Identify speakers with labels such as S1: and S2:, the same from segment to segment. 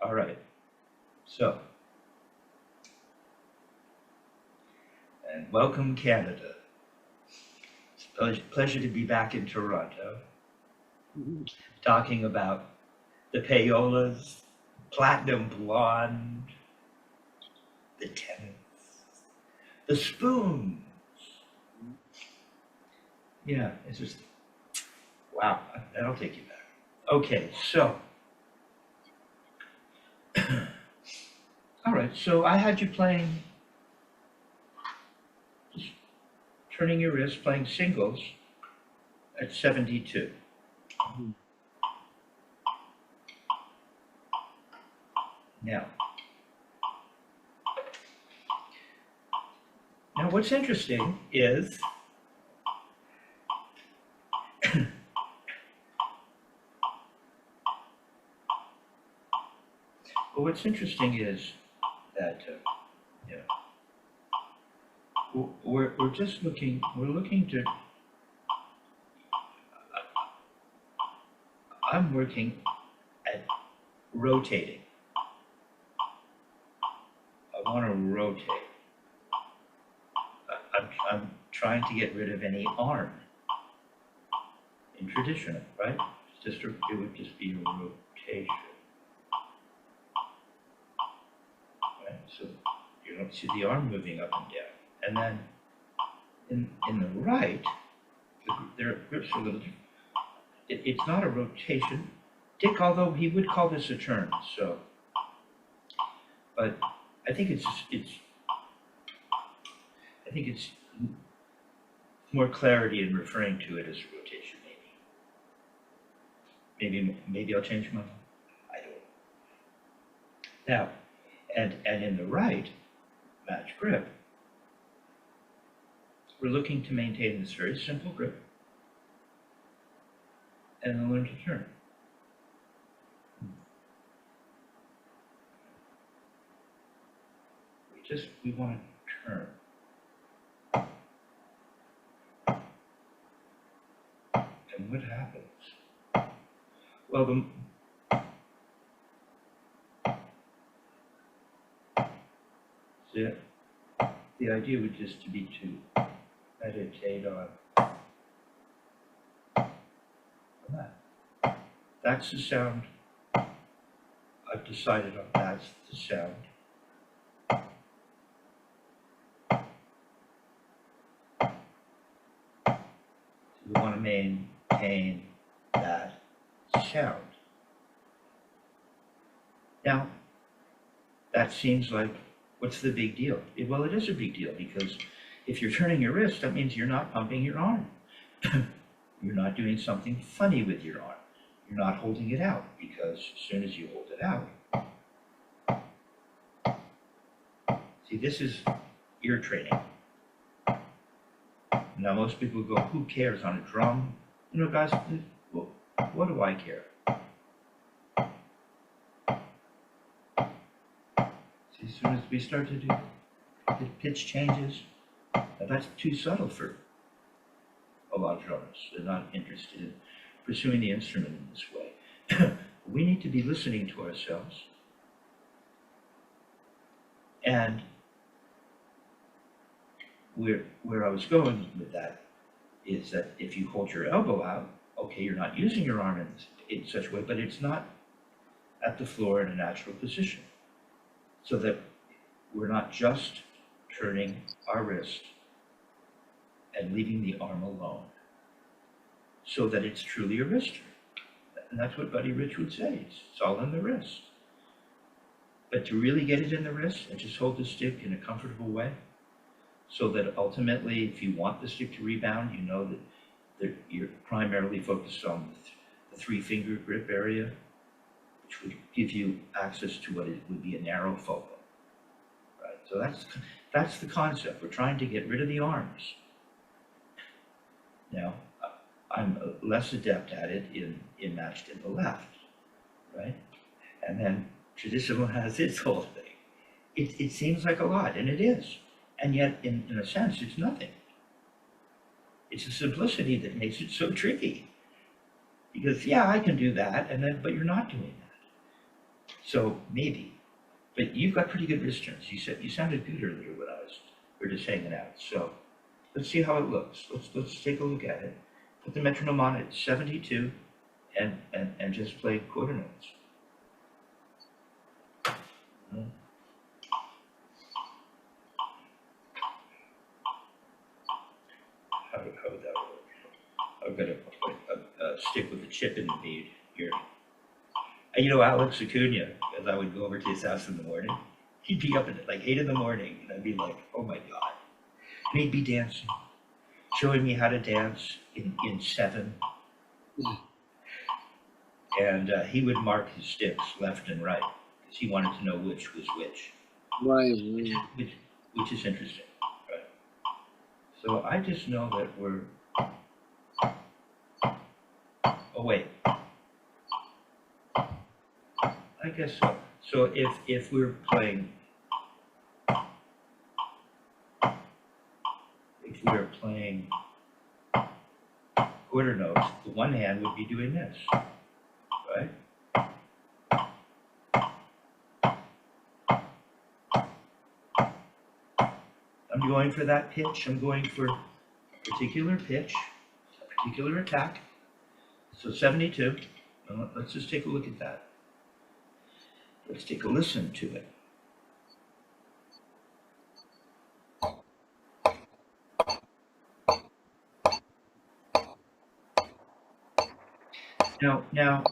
S1: All right. So, and welcome Canada. It's a pleasure to be back in Toronto, talking about the payolas, platinum blonde, the tenants, the spoons. Yeah, it's just, wow, that'll take you back. Okay, so, all right, so I had you playing, just turning your wrist, playing singles at 72. Now, what's interesting is that yeah, we're just looking to. I'm working at rotating. I want to rotate. I'm trying to get rid of any arm in traditional, right? It would just be a rotation. Right? So you don't see the arm moving up and down. And then in the right, their grips are a little different. It's not a rotation. Dick, although he would call this a turn, so, but I think it's more clarity in referring to it as a rotation, maybe. Maybe I'll change my mind. I don't know. Now, and in the right, match grip, we're looking to maintain this very simple grip and then learn to turn. We want to turn. And what happens? Well, the idea would just to be to meditate on that. That's the sound. I've decided on that's the sound. We want to maintain that sound. Now, that seems like, what's the big deal? Well, it is a big deal because if you're turning your wrist, that means you're not pumping your arm. You're not doing something funny with your arm. You're not holding it out because as soon as you hold it out, see, this is ear training. Now, most people go, who cares on a drum? You know, guys, well, what do I care? See, as soon as we start to do the pitch changes, that's too subtle for a lot of drummers. They're not interested in pursuing the instrument in this way. We need to be listening to ourselves. And where I was going with that is that if you hold your elbow out, okay, you're not using your arm in such a way, but it's not at the floor in a natural position. So that we're not just turning our wrist and leaving the arm alone, so that it's truly a wrist turn. And that's what Buddy Rich would say, it's all in the wrist. But to really get it in the wrist and just hold the stick in a comfortable way, so that ultimately, if you want the stick to rebound, you know that you're primarily focused on the three-finger grip area, which would give you access to what it would be a narrow fulcrum. Right? So that's the concept. We're trying to get rid of the arms. Now, I'm less adept at it in matched in the left, right? And then traditional has its whole thing. It seems like a lot, and it is. And yet, in a sense, it's nothing. It's the simplicity that makes it so tricky. Because, yeah, I can do that, but you're not doing that. So maybe, but you've got pretty good wrist turns. You sounded good earlier when we were just hanging out. So let's see how it looks. Let's take a look at it. Put the metronome on at 72 and just play quarter notes. How would that work? I'm gonna stick with the chip in the bead here. And you know, Alex Acuna, as I would go over to his house in the morning, he'd be up at like 8 in the morning, and I'd be like, oh my God. And he'd be dancing, showing me how to dance in 7. And he would mark his sticks left and right, because he wanted to know which was which.
S2: Right.
S1: Which is interesting, right? So I just know that we're, oh wait. I guess so. So if we're playing, quarter notes, the one hand would be doing this, right? I'm going for that pitch. I'm going for a particular pitch, a particular attack. So 72. Let's just take a look at that. Let's take a listen to it. Now,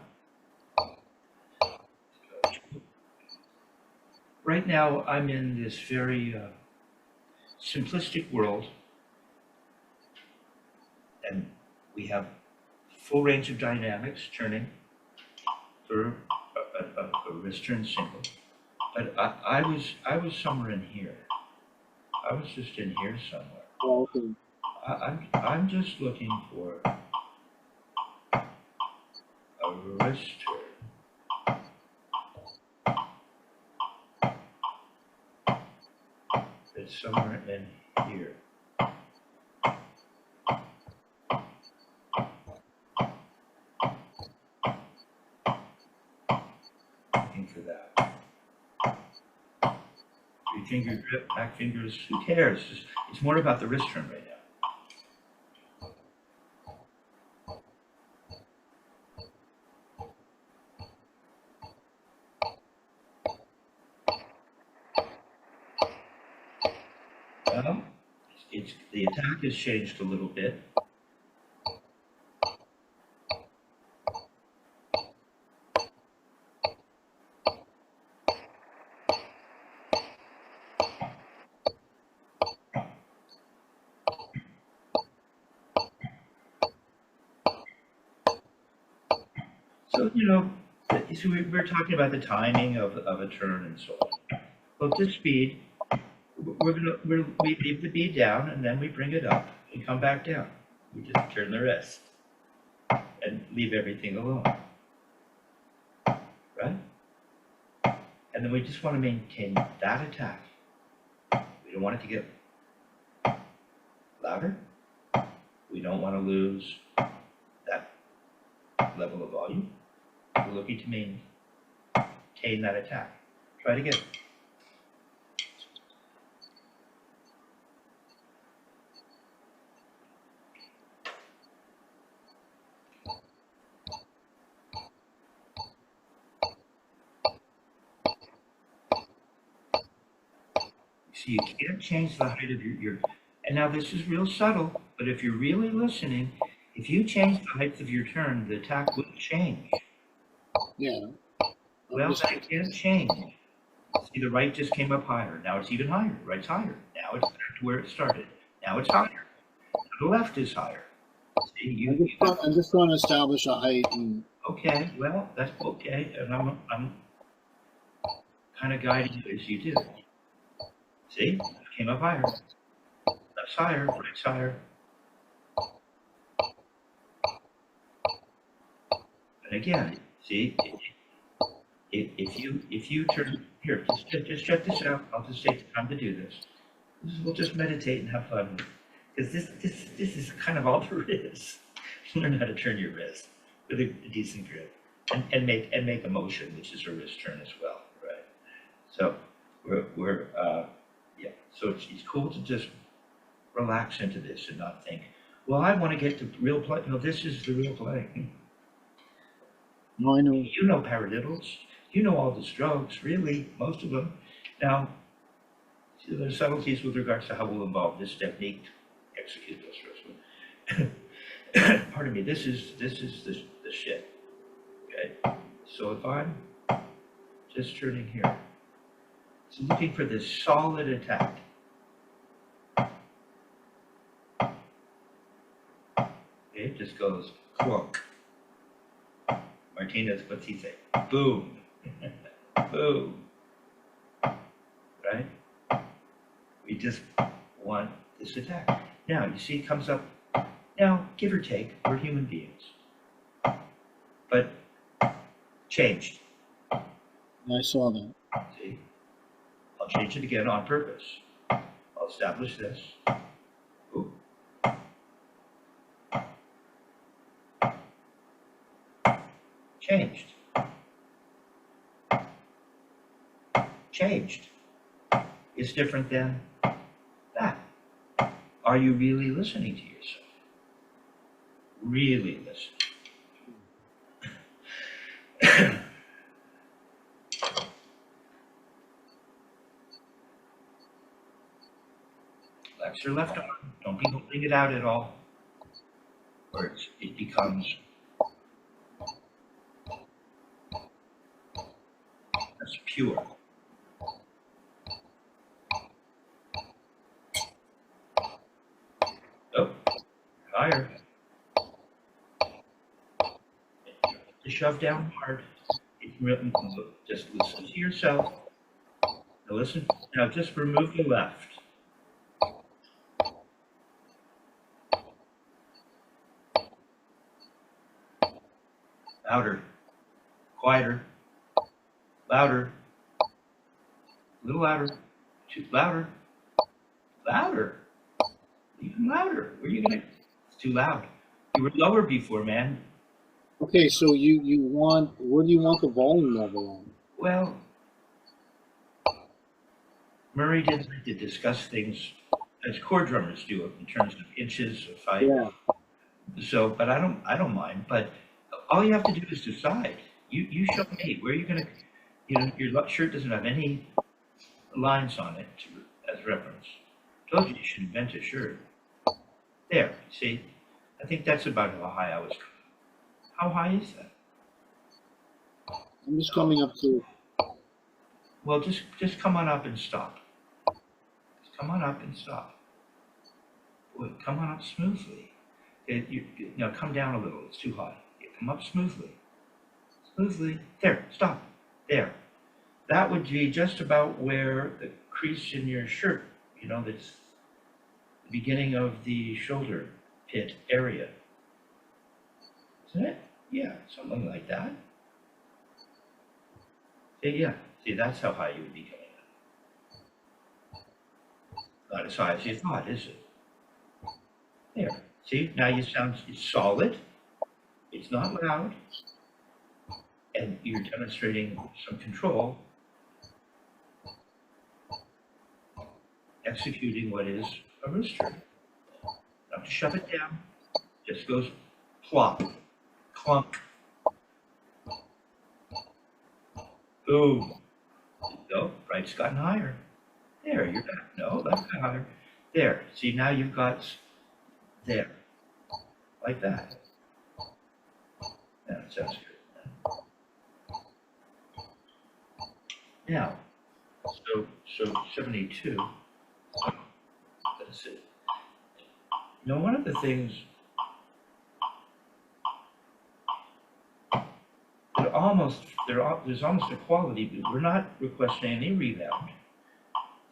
S1: right now I'm in this very simplistic world, and we have full range of dynamics turning for a wrist turn single. But I was somewhere in here. I was just in here somewhere.
S2: Oh, okay.
S1: I'm just looking for a wrist turn. It's somewhere in here. Looking for that. 3-finger grip, back fingers, who cares? It's more about the wrist turn right now. Well, the attack has changed a little bit. So, so we're talking about the timing of a turn and so on. Well, this speed, we leave the bead down and then we bring it up and come back down. We just turn the wrist and leave everything alone, right? And then we just want to maintain that attack. We don't want it to get louder. We don't want to lose that level of volume. We're looking to maintain that attack. Try it again. So you can't change the height of your, and now this is real subtle, but if you're really listening, if you change the height of your turn, the attack wouldn't change.
S2: Yeah.
S1: Well, that can't change. See, the right just came up higher. Now it's even higher. Right's higher. Now it's back to where it started. Now it's higher. The left is higher. See,
S2: I just want to establish a height.
S1: Okay, well, that's okay, and I'm kind of guiding you as you do. See, came up higher. Left's higher. Right's higher. And again, see, if you turn here, just check this out. I'll just take the time to do this. We'll just meditate and have fun, because this is kind of all there is. Learn how to turn your wrist with a decent grip. and make a motion, which is a wrist turn as well, right? So yeah. So it's cool to just relax into this and not think, well, I want to get to real play. No, this is the real play.
S2: No, I know.
S1: You know paradiddles. You know all the strokes, really, most of them. Now, there's subtleties with regards to how we'll involve this technique to execute those strokes. Pardon me. This is the shit. Okay. So if I'm just turning here, so looking for this solid attack. Okay, it just goes clunk. Martinez, what's he say? Boom. Boom. Right? We just want this attack. Now, you see it comes up. Now, give or take, we're human beings. But changed.
S2: I saw that.
S1: See? I'll change it again on purpose. I'll establish this. Ooh. Changed. Changed. It's different than that. Are you really listening to yourself? Really listening? Flex your left arm. Don't be holding it out at all, or it becomes that's pure. Oh, higher. To shove down hard. Just listen to yourself. Now listen. Now just remove the left. Louder. Quieter. Louder. A little louder. Louder. Louder. Even louder. Where are you gonna? It's too loud. You were lower before, man.
S2: Okay, so you want, what do you want the volume level on?
S1: Well, Murray didn't like to discuss things as chord drummers do in terms of inches of height.
S2: Yeah.
S1: So, but I don't mind. But all you have to do is decide. You show me where you're gonna. You know, your shirt doesn't have any lines on it as reference. Told you should invent a shirt. There, see? I think that's about how high I was. How high is that?
S2: I'm just coming up to.
S1: Well, just come on up and stop. Just come on up and stop. Boy, come on up smoothly. Now come down a little. It's too high. Come up smoothly. Smoothly. There. Stop. There. That would be just about where the crease in your shirt. You know, that's the beginning of the shoulder pit area. Isn't it? Yeah, something like that. See, yeah. See, that's how high you would be coming up. Not as high as you thought, is it? There. See, now you sound, it's solid. It's not loud. And you're demonstrating some control. Executing what is a wrist turn. Not to shove it down. Just goes plop. Clunk. Boom. No, right's gotten higher. There, you're back. No, left got higher. There. See, now you've got there. Like that. That sounds good. Now, so 72. That's it. Now, one of the things there's almost a quality, but we're not requesting any rebound.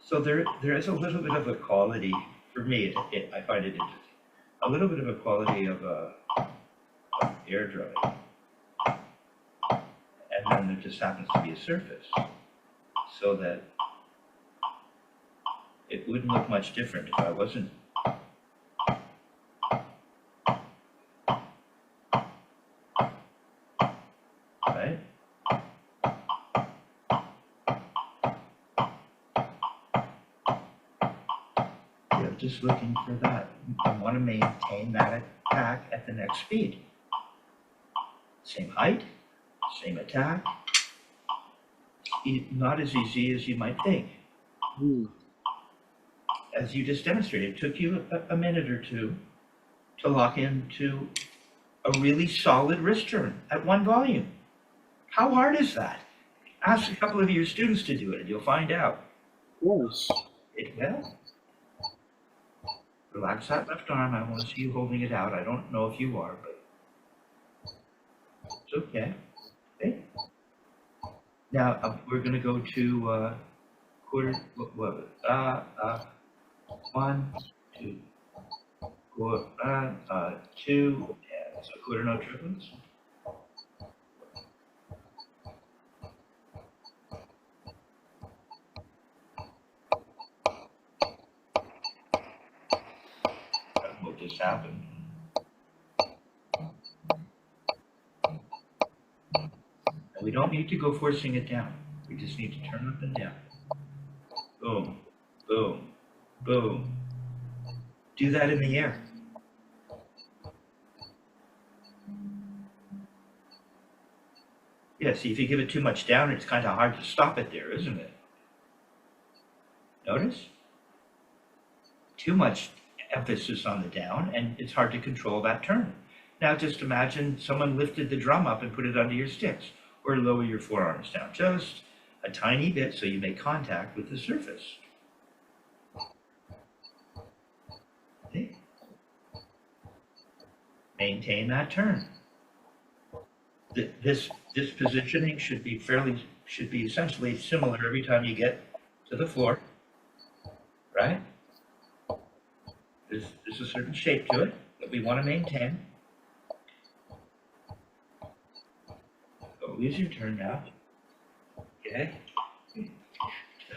S1: So there is a little bit of a quality, for me, I find it interesting, a little bit of a quality of air drumming. And then there just happens to be a surface, so that it wouldn't look much different if I wasn't. just looking for that. I want to maintain that attack at the next speed. Same height, same attack. Not as easy as you might think. As you just demonstrated, it took you a minute or two to lock into a really solid wrist turn at one volume. How hard is that? Ask a couple of your students to do it and you'll find out.
S2: Of course.
S1: It will. Relax that left arm. I want to see you holding it out. I don't know if you are, but it's okay. Okay. Now we're going to go to quarter. One, two, two, and so quarter note triplets. What just happened? And we don't need to go forcing it down. We just need to turn up and down. Boom, boom, boom. Do that in the air. Yeah, see, if you give it too much down, it's kind of hard to stop it there, isn't it? Notice? Too much emphasis on the down, and it's hard to control that turn. Now just imagine someone lifted the drum up and put it under your sticks, or lower your forearms down just a tiny bit so you make contact with the surface. Okay. Maintain that turn. This positioning should be essentially similar every time you get to the floor, right? There's a certain shape to it that we want to maintain. Don't lose your turn now. Okay.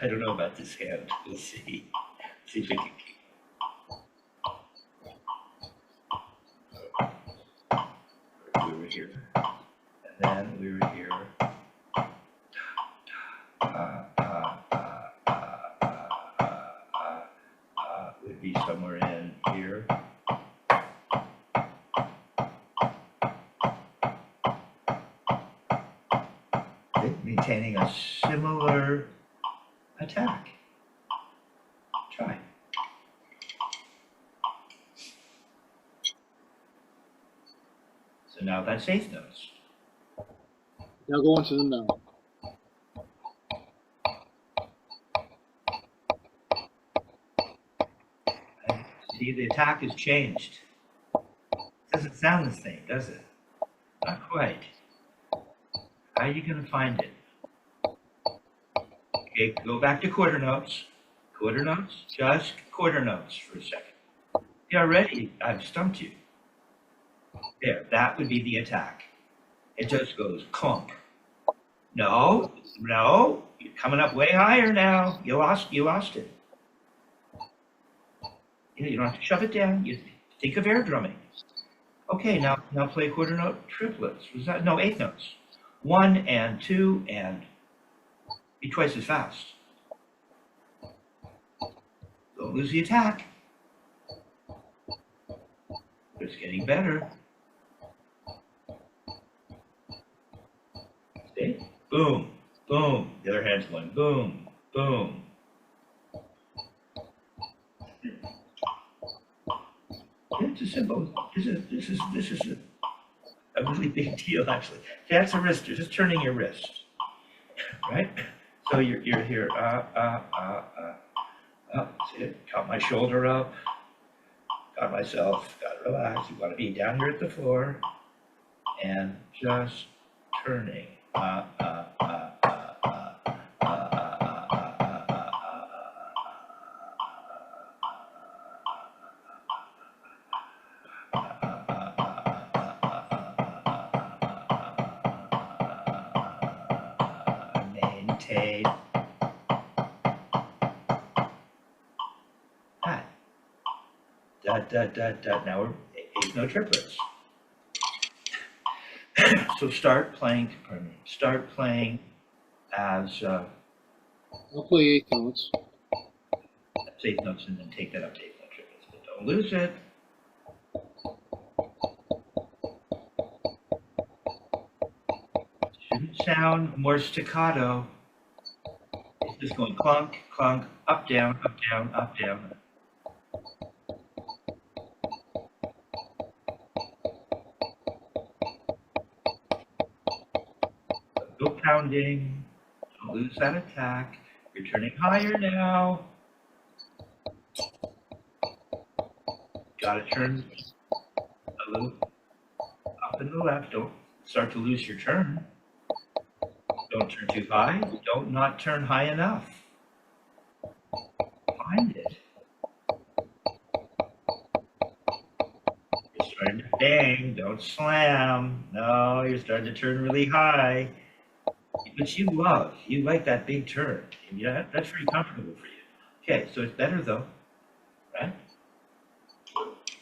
S1: I don't know about this hand. We'll see. See if we can keep. We were here, and then we were here. Would be somewhere in here. Maintaining a similar attack. Try. So now that's eighth notes.
S2: Now go into the note.
S1: See, the attack has changed. Doesn't sound the same, does it? Not quite. How are you going to find it? Okay, go back to quarter notes. Quarter notes, just quarter notes for a second. Yeah, ready? I've stumped you. There, that would be the attack. It just goes clunk. No, no, you're coming up way higher now. You lost it. You don't have to shove it down. You think of air drumming. Okay, now play quarter note triplets. Was that no eighth notes? 1 and 2 and be twice as fast. Don't lose the attack. It's getting better. See? Boom, boom. The other hand's going boom, boom. It's a simple. This is a really big deal, actually. That's a wrist. You're just turning your wrist, right? So you're here. See it? Got my shoulder up. Got myself. Got to relax. You want to be down here at the floor, and just turning. Maintain that. Now we're eighth note triplets. So start playing as
S2: I'll play eighth notes.
S1: that's eighth notes and then take that up to eighth note triplets. Don't lose it. Shouldn't sound more staccato. It's just going clunk, clunk, up, down, up, down, up, down. Go pounding. Don't lose that attack. You're turning higher now. Gotta turn a little up and the left. Don't start to lose your turn. Don't turn too high. Don't not turn high enough. Find it. You're starting to bang. Don't slam. No, you're starting to turn really high. Which you like that big turn. Yeah, that's very comfortable for you. Okay, so it's better though, right?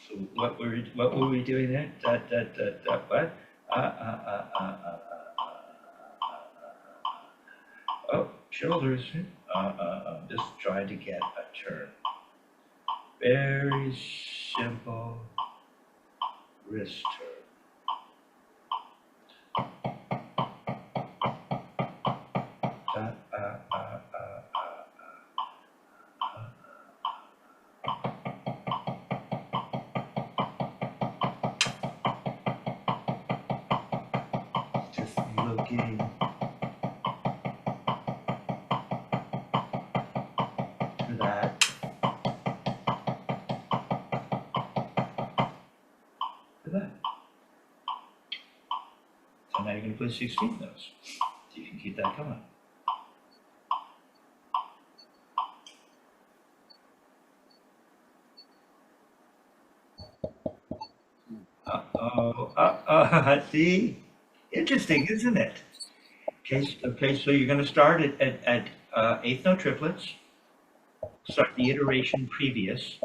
S1: So what were we doing there? What? Oh, shoulders. Just trying to get a turn. Very simple wrist turn. Just looking for that. For that. So now you're going to play 16th notes. So you can keep that going. See? Interesting, isn't it? Okay, so you're going to start at eighth note triplets. Start the iteration previous.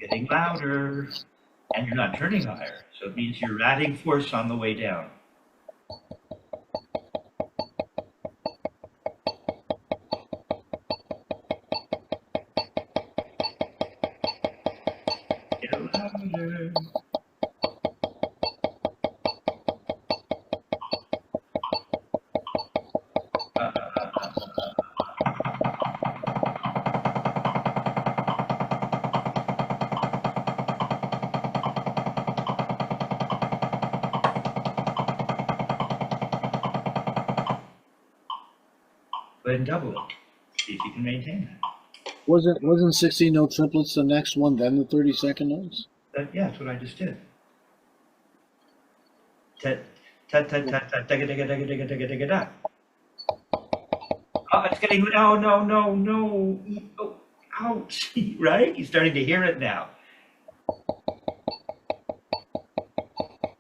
S1: Getting louder, and you're not turning higher. So it means you're adding force on the way down. Get louder. Go ahead and double it. See if you can maintain that.
S2: Wasn't 16 note triplets the next one, then the 32nd notes?
S1: Yeah, that's what I just did. Tat, tat, tat, tat, tat, digga, digga, digga, digga, digga, digga, da. Oh, it's getting, no. Oh, ouch, right? You're starting to hear it now.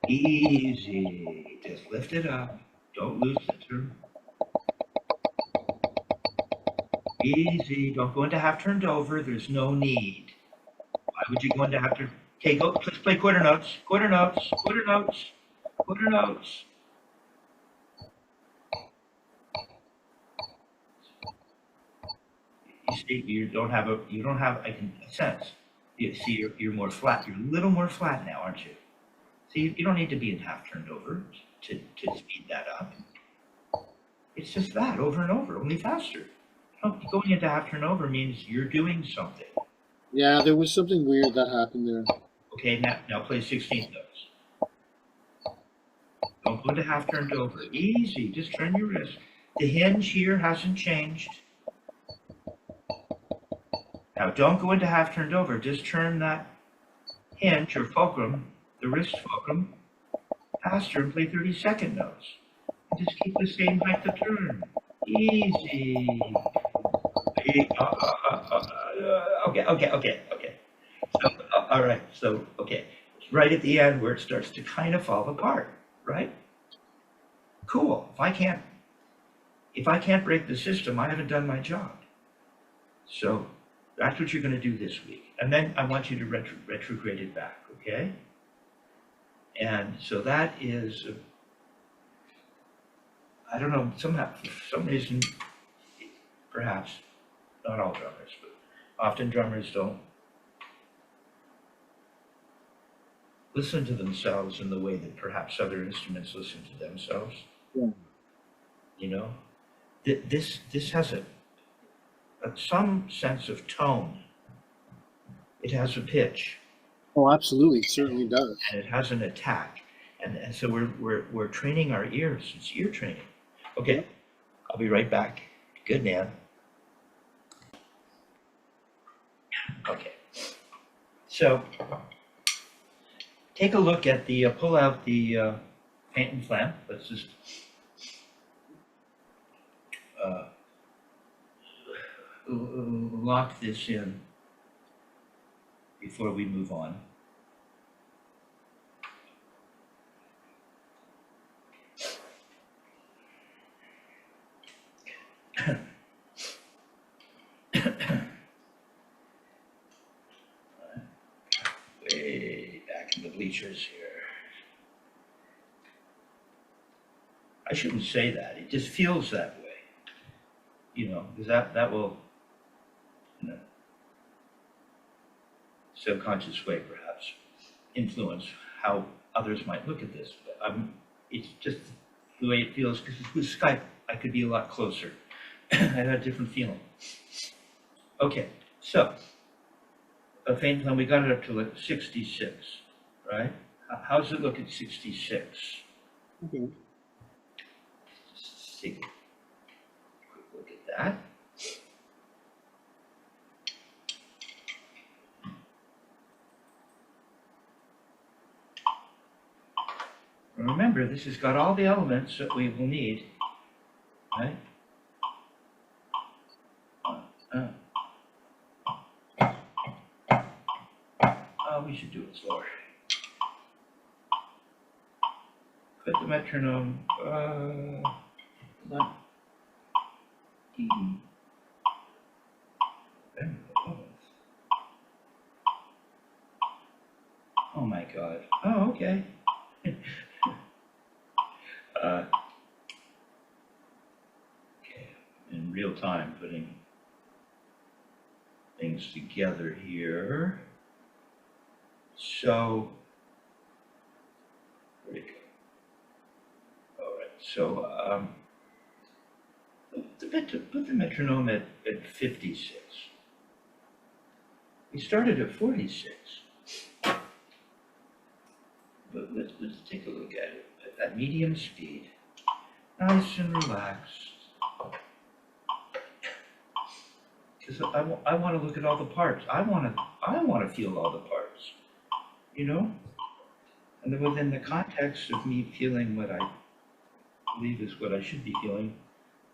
S1: Easy. Just lift it up. Don't lose the turn. Easy. Don't go into half turned over. There's no need. Why would you go into half turn? Okay, go. Let's play quarter notes. Quarter notes. Quarter notes. Quarter notes. You see, you don't have. I can sense. You see, you're more flat. You're a little more flat now, aren't you? See, you don't need to be in half turned over to speed that up. It's just that over and over, only faster. Going into half turn over means you're doing something.
S2: Yeah, there was something weird that happened there.
S1: Okay, now play 16th notes. Don't go into half turned over. Easy, just turn your wrist. The hinge here hasn't changed. Now don't go into half turned over. Just turn that hinge or fulcrum, the wrist fulcrum, faster and play 32nd notes. And just keep the same height of turn. Easy. Okay. So, all right. So, okay. It's right at the end where it starts to kind of fall apart, right? Cool. If I can't break the system, I haven't done my job. So that's what you're going to do this week. And then I want you to retrograde it back, okay? And so that is, I don't know, for some reason, perhaps, not all drummers, but often drummers don't listen to themselves in the way that perhaps other instruments listen to themselves.
S2: Yeah.
S1: You know, this has some sense of tone. It has a pitch,
S2: Oh, absolutely, it certainly does.
S1: and it has an attack, and so we're training our ears. It's ear training. Okay,
S2: Yep.
S1: I'll be right back. Good man. Okay, so take a look at the pull out the Feint and Flam. Let's just lock this in before we move on. Way back in the bleachers here. I shouldn't say that. It just feels that way, you know, because that will, in a subconscious way, perhaps, influence how others might look at this. But it's just the way it feels, because with Skype, I could be a lot closer. I had a different feeling. Okay, so a Feint Flam, we got it up to like 66, right? How does it look at 66?
S2: Okay.
S1: Let's take a quick look at that. Remember, this has got all the elements that we will need, right? We should do it slower. Put the metronome, not E. Oh my God. Oh, okay. Okay, in real time, putting things together here. So, where'd it go? All right, so put the metronome at 56. We started at 46. But let's take a look at it at that medium speed. Nice and relaxed. Because I want to look at all the parts. I want to feel all the parts. You know? And then within the context of me feeling what I believe is what I should be feeling,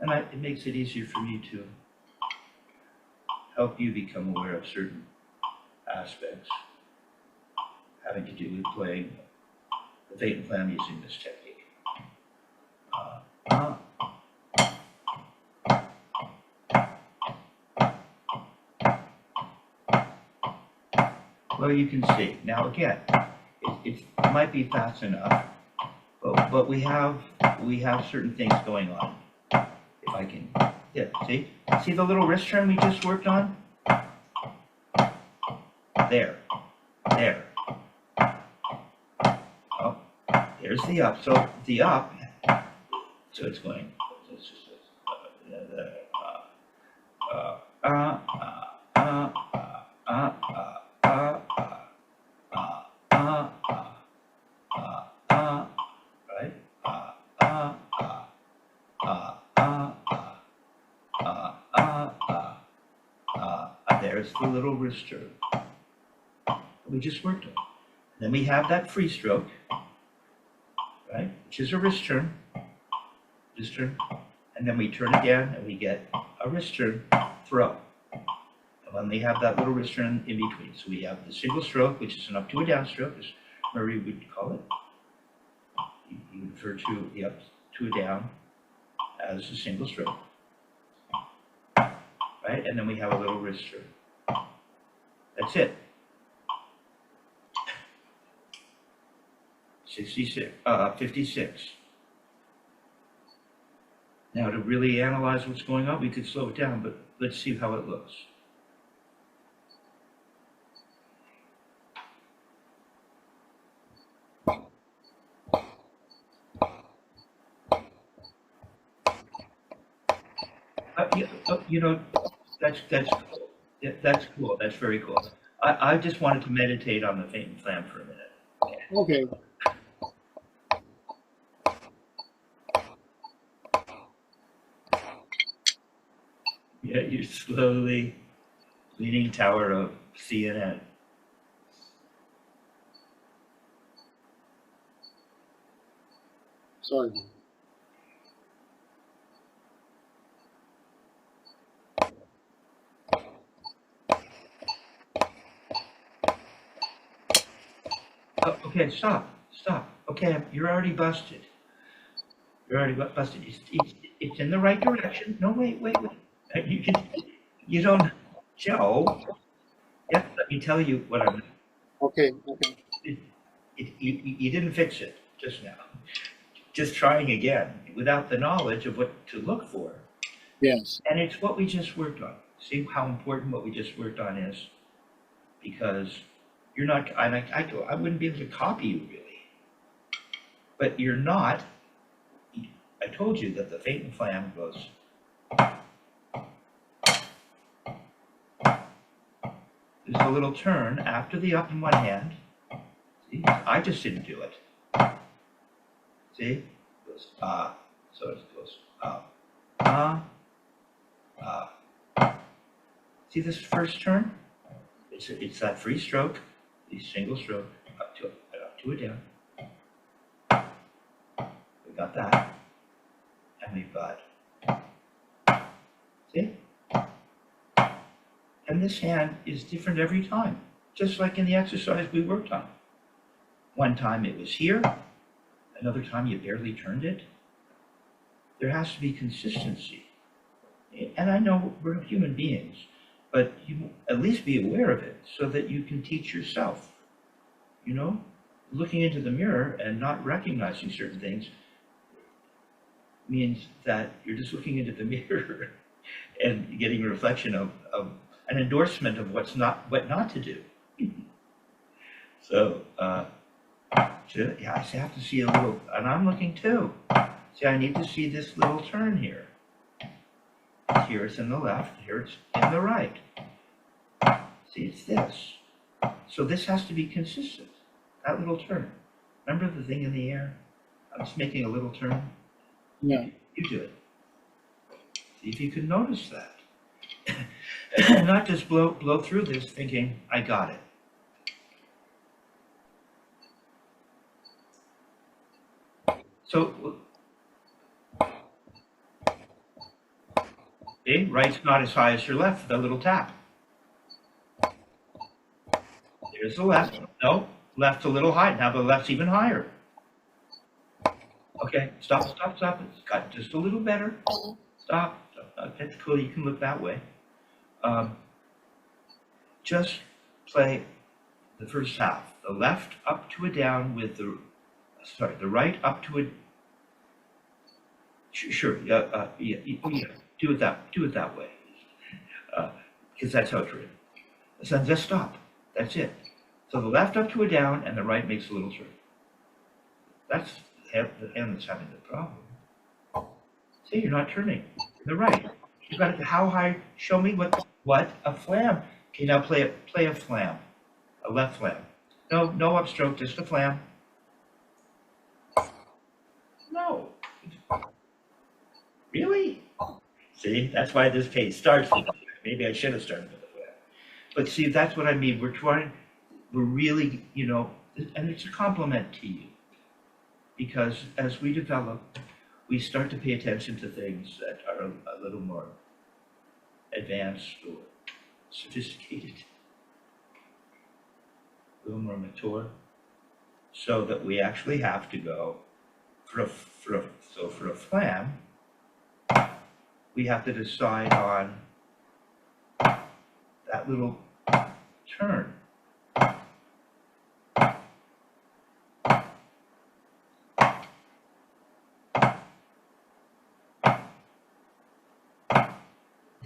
S1: and it makes it easier for me to help you become aware of certain aspects having to do with playing the Feint and Flam using this technique. Well, you can see. Now again, it might be fast enough, but we have certain things going on. If I can, yeah, see the little wrist turn we just worked on? There. Oh, there's the up. So the up, so it's going. There's the little wrist turn we just worked on. Then we have that free stroke, right, which is a wrist turn, and then we turn again and we get a wrist turn throw. And then we have that little wrist turn in between. So we have the single stroke, which is an up to a down stroke, as Murray would call it. You would refer to the up to a down as a single stroke, right? And then we have a little wrist turn. That's it. 56. Now, to really analyze what's going on, we could slow it down, but let's see how it looks. You know, that's cool. Yeah, that's cool. That's very cool. I just wanted to meditate on the Feint and Flam for a minute.
S2: Okay.
S1: Yeah, you're slowly leaning tower of CNN.
S2: Sorry.
S1: Oh, okay, stop. Okay, you're already busted. You're already busted. It's in the right direction. No, wait. You don't, Joe. Yeah, let me tell you what I'm.
S2: Okay.
S1: You didn't fix it just now. Just trying again without the knowledge of what to look for.
S2: Yes.
S1: And it's what we just worked on. See how important what we just worked on is? Because you're not, I wouldn't be able to copy you really. But you're not, I told you that the Feint and Flam goes. There's a little turn after the up in one hand. See, I just didn't do it. See, it goes so it goes See this first turn? It's that free stroke, the single stroke, up to it down. We got that, and we've got. See? And this hand is different every time, just like in the exercise we worked on. One time it was here, another time you barely turned it. There has to be consistency. And I know we're human beings, but you at least be aware of it so that you can teach yourself. You know, looking into the mirror and not recognizing certain things means that you're just looking into the mirror and getting a reflection of an endorsement of what not to do. So, yeah, I have to see a little, and I'm looking too. See, I need to see this little turn here. Here it's in the left, here it's in the right. See, it's this. So this has to be consistent, that little turn. Remember the thing in the air? I'm just making a little turn.
S2: Yeah.
S1: You do it. See if you can notice that. Not just blow through this thinking, I got it. So, okay, right's not as high as your left, the little tap. There's the left. No, left's a little high. Now the left's even higher. Okay, stop. It's got just a little better. Stop. That's cool. You can look that way. Just play the first half. The left up to a down with the right up to a. Sure. Yeah. Do it that way. Because that's how it's written. So just stop. That's it. So the left up to a down and the right makes a little turn. That's the hand that's having the problem. See, you're not turning. The right. You got it. How high? Show me what a flam. Okay, now play a flam, a left flam. No upstroke, just a flam. No. Really? See, that's why this page starts with the flam. Maybe I should have started with the flam. But see, that's what I mean. We're really, and it's a compliment to you. Because as we develop, we start to pay attention to things that are a little more advanced or sophisticated, a little more mature, so that we actually have to go for a flam, we have to decide on that little turn.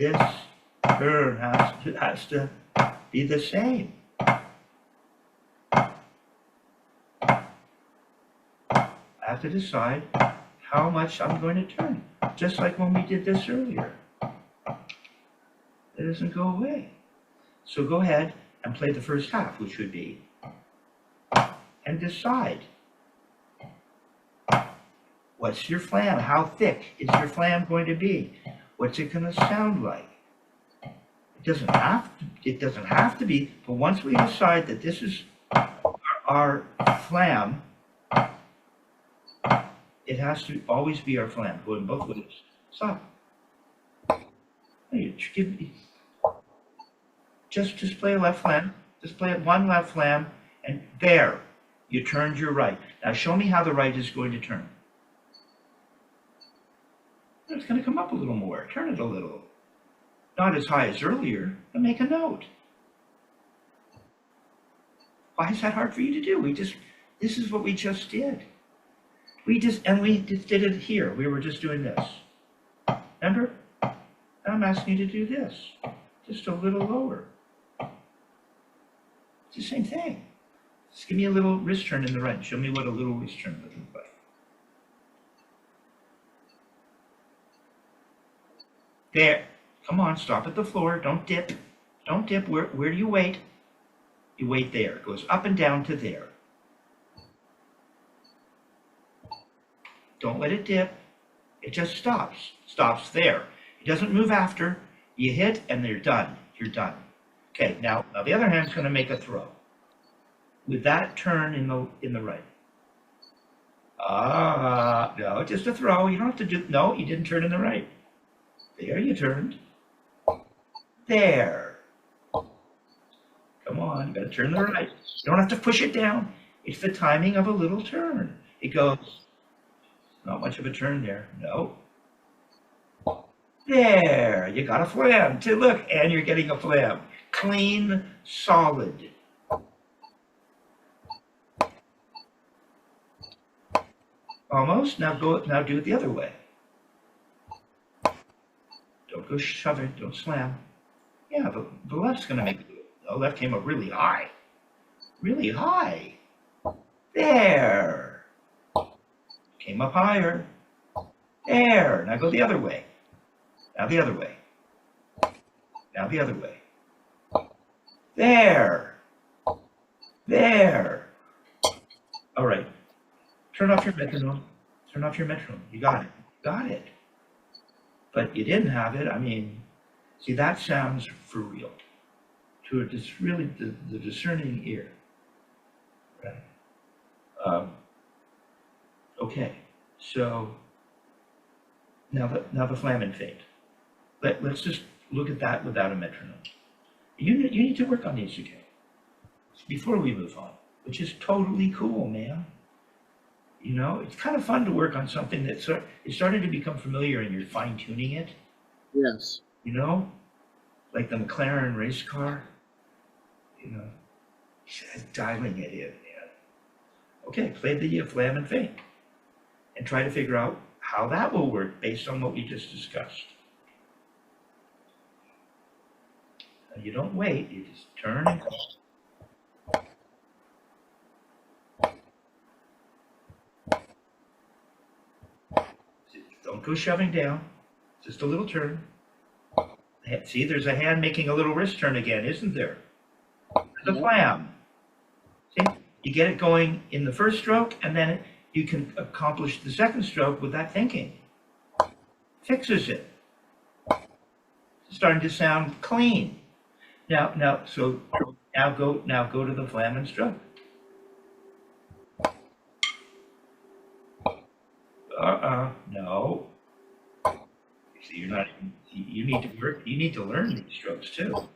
S1: this turn has to be the same. I have to decide how much I'm going to turn, just like when we did this earlier. It doesn't go away. So go ahead and play the first half, which would be, and decide. What's your flam? How thick is your flam going to be? What's it going to sound like? It doesn't have to be, but once we decide that this is our flam, it has to always be our flam, going both ways. Stop. Hey, just play a left flam. Just play one left flam, and there, you turned your right. Now show me how the right is going to turn. It's going to come up a little more. Turn it a little. Not as high as earlier, but make a note. Why is that hard for you to do? This is what we just did. We just did it here. We were just doing this. Remember? Now I'm asking you to do this. Just a little lower. It's the same thing. Just give me a little wrist turn in the right. Show me what a little wrist turn would look like. There. Come on, stop at the floor. Don't dip. Don't dip. Where do you wait? You wait there. It goes up and down to there. Don't let it dip. It just stops. Stops there. It doesn't move after. You hit and they're done. You're done. Okay, now the other hand's going to make a throw. With that turn in the right. No, just a throw. You don't have to do, no, you didn't turn in the right. There you turned. There. Come on, you got to turn the right. You don't have to push it down. It's the timing of a little turn. It goes, not much of a turn there. No. There, you got a flam. Look, and you're getting a flam. Clean, solid. Almost. Now do it the other way. Don't go shove it. Don't slam. Yeah, the left's going to make it. The left came up really high. Really high. There. Came up higher. There. Now go the other way. Now the other way. Now the other way. There. There. All right. Turn off your metronome. Turn off your metronome. You got it. Got it. But you didn't have it. I mean, see, that sounds for real. To it's really the discerning ear. Right? Okay. So now the flam and feint. Let's just look at that without a metronome. You need to work on these again before we move on, which is totally cool, man. You know, it's kind of fun to work on something that's it's starting to become familiar and you're fine tuning it.
S2: Yes.
S1: You know, like the McLaren race car. You know, just dialing it in, man. Okay, play the flam and feint, and try to figure out how that will work based on what we just discussed. Now, you don't wait, you just turn and go. Don't go shoving down, just a little turn. See, there's a hand making a little wrist turn again, isn't there? The flam. See, you get it going in the first stroke, and then you can accomplish the second stroke with that thinking. Fixes it. It's starting to sound clean. Now go to the flam and stroke. No. See, you're not. You need to work. You need to learn these strokes too.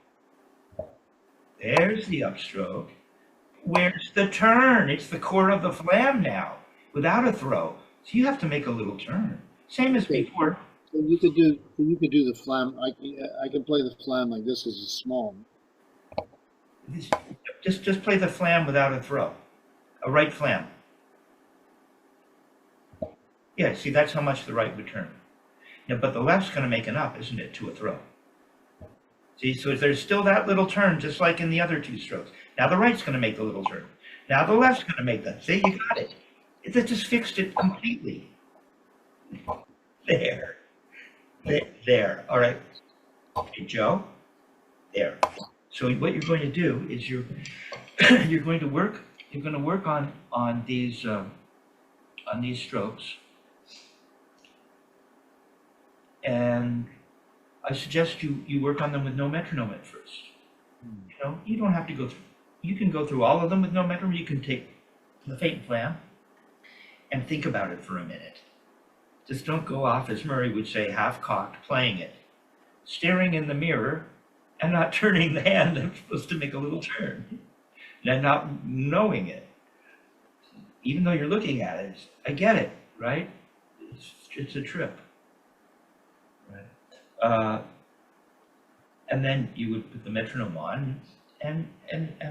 S1: There's the upstroke. Where's the turn? It's the core of the flam now, without a throw. So you have to make a little turn. Same as before.
S2: So you could do the flam. I can play the flam like this as a small.
S1: Just play the flam without a throw. A right flam. Yeah, see, that's how much the right would turn. Yeah, but the left's going to make an up, isn't it, to a throw? See, so there's still that little turn, just like in the other two strokes. Now the right's going to make the little turn. Now the left's going to make that. See, you got it. It just fixed it completely. There. There. All right. Okay, Joe. There. So what you're going to do is you're going to work on these strokes, and I suggest you work on them with no metronome at first. You know, you don't have to go through. You can go through all of them with no metronome. You can take the Feint Flam and think about it for a minute. Just don't go off, as Murray would say, half-cocked, playing it, staring in the mirror and not turning the hand that's supposed to make a little turn, and not knowing it. Even though you're looking at it, I get it, right? It's a trip, right? And then you would put the metronome on and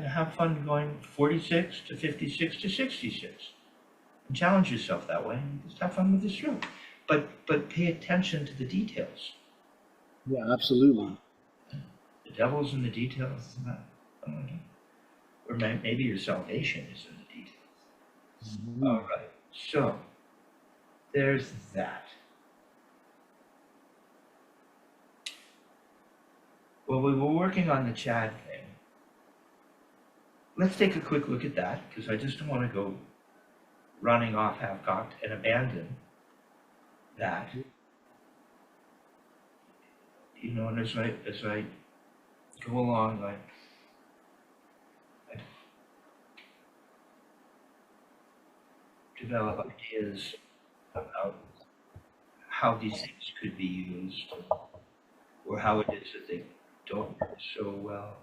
S1: have fun going 46 to 56 to 66. And challenge yourself that way and just have fun with the stroke. But pay attention to the details.
S2: Yeah, absolutely.
S1: The devil's in the details. Or maybe your salvation is in the details.
S2: Mm-hmm.
S1: All right, so there's that. Well, we were working on the Chad thing. Let's take a quick look at that, because I just don't want to go running off half-cocked and abandon that. You know, and as I go along, I develop ideas about how these things could be used, or how it is that they don't work so well.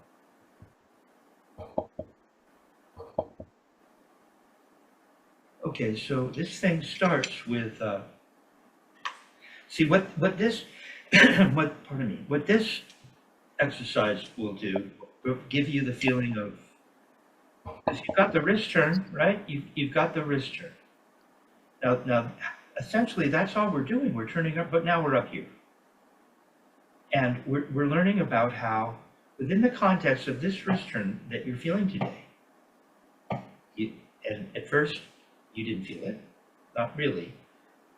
S1: Okay, so this thing starts with, see what this, what this exercise will do, will give you the feeling of, because you've got the wrist turn, right? You've got the wrist turn. Now, essentially that's all we're doing. We're turning up, but now we're up here. And we're learning about how, within the context of this wrist turn that you're feeling today, and at first you didn't feel it, not really.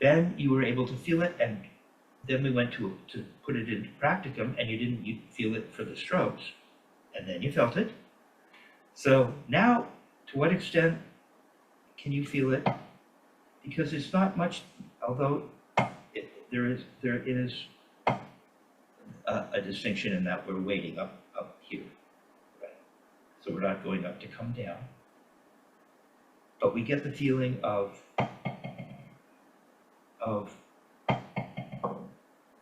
S1: Then you were able to feel it, and then we went to put it into practicum, and you feel it for the strokes, and then you felt it. So now, to what extent can you feel it? Because it's not much, although there is a distinction in that we're waiting up here, right? So we're not going up to come down, but we get the feeling of a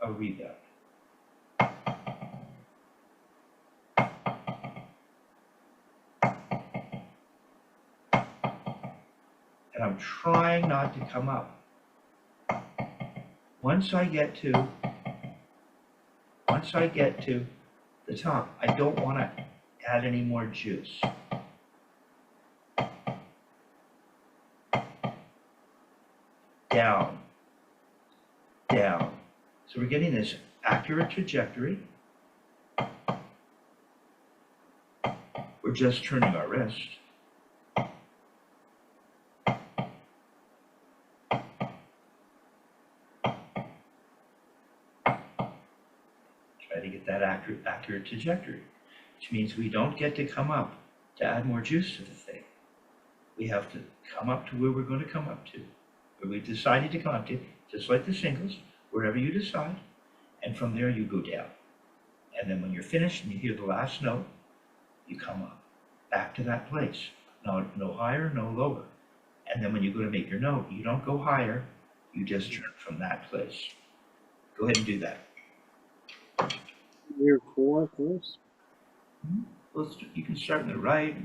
S1: rebound. And I'm trying not to come up. Once I get to the top, I don't want to add any more juice. Down, down. So we're getting this accurate trajectory. We're just turning our wrist. Try to get that accurate trajectory, which means we don't get to come up to add more juice to the thing. We have to come up to where we're going to come up to, where we decided to come up to, just like the singles, wherever you decide, and from there you go down. And then when you're finished and you hear the last note, you come up, back to that place. No higher, no lower. And then when you go to make your note, you don't go higher, you just turn from that place. Go ahead and do that.
S2: Year 4 first.
S1: Well, you can start in the right,